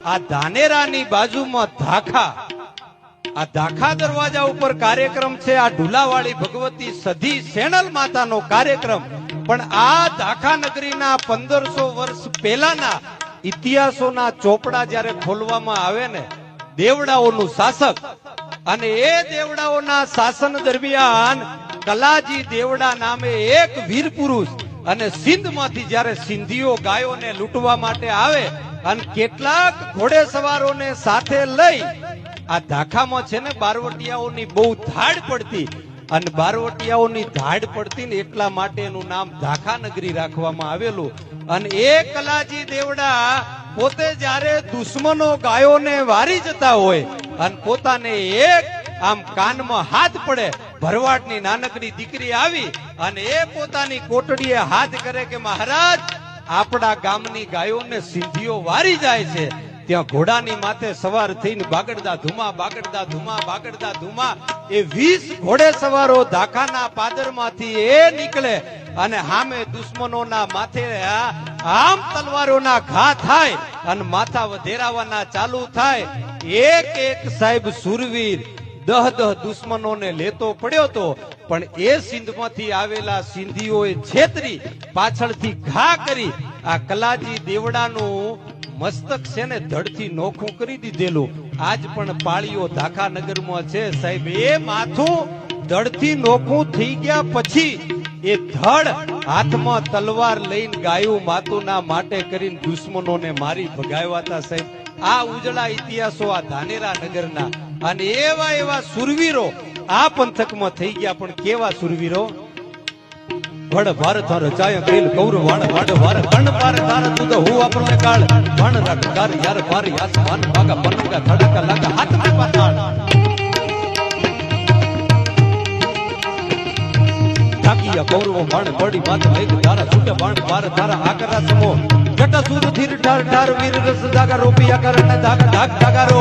આ ધાનેરાની બાજુમાં ધાખા, આ ધાખા દરવાજા ઉપર કાર્યક્રમ છે. આ ઢુલાવાળી ભગવતી સધી સેણલ માતાનો કાર્યક્રમ. પણ આ ધાખા નગરીના 1500 વર્ષ પહેલાના ઇતિહાસોના ચોપડા જ્યારે ખોલવામાં આવે ને, દેવડાઓનું શાસક, અને એ દેવડાઓના શાસન દરમિયાન કલાજી દેવડા નામે એક વીર પુરુષ અને સિંધમાંથી જ્યારે સિંધીઓ ગાયોને લૂંટવા માટે આવે અને કેટલાક ઘોડેસવારોને સાથે લઈ આ ધાખામાં છે ને બારવટિયાઓની બહુ ધાડ પડતી, અને બારવટિયાઓની ધાડ પડતી ને એટલા માટે એનું નામ ધાખા નગરી રાખવામાં આવેલું. અને એ કલાજી દેવડા પોતે જ્યારે દુશ્મનો ગાયોને વારી જતા હોય અને પોતાને એક આમ કાનમાં હાથ પડે, ભરવાડની નાનકડી દીકરી આવી અને એ પોતાની કોટડીએ હાથ કરે કે મહારાજ, આપણા ગામની ગાયોને સિંધીઓ વારી જાય છે. ત્યાં ઘોડાની માથે સવાર થઈને બાગડદા ધુમા, બાગડદા ધુમા, બાગડદા ધુમા, એ 20 ઘોડે સવારો ધાખાના પાદરમાંથી એ નીકળે અને સામે દુશ્મનોના માથે આમ તલવારોના ઘા થાય અને માથા વધેરાવાના ચાલુ થાય. એક એક સાહેબ સુરવીર 10 દુશ્મનોને લેતો પડ્યો તો, પણ એ સિંધમાંથી આવેલા સિંધીઓએ છેતરી પાછળથી ઘા કરી આ કલાજી દેવડાનું મસ્તક છે ને ધડથી નોખું કરી દીધેલું. આજ પણ પાળીઓ ધાખા નગરમાં છે સાહેબ. એ માથું ધડથી નોખું થઈ ગયા પછી એ ધડ હાથમાં તલવાર લઈને ગાયું માતુના માટે કરીને દુશ્મનોને મારી ભગાવ્યા હતા સાહેબ. આ ઉજળા ઇતિહાસો આ ધાનેરા નગરના, અને એવા એવા સુરવીરો આ પંથકમાં થઈ ગયા. પણ કેવા સુરવીરો! વડ ભારત રચાય કેલ કૌર વાણ વાડ વાર કણ પાર તાર તું તો હું આપણને કાળ વણ રખ કર યાર મારી આસમાન ભાગા પનંગા ધડકા લાગા હાથ મે પાતાળ ઠાકિયા કૌરવ વાણ બડી માત મેઘ તારા છૂટે વાણ પાર તારા આકરા સમો જટા સુર ધીર ઠાર ઠાર વીર રસ દાગા રોપિયા કરને દાગ ઢાક ઢાગારો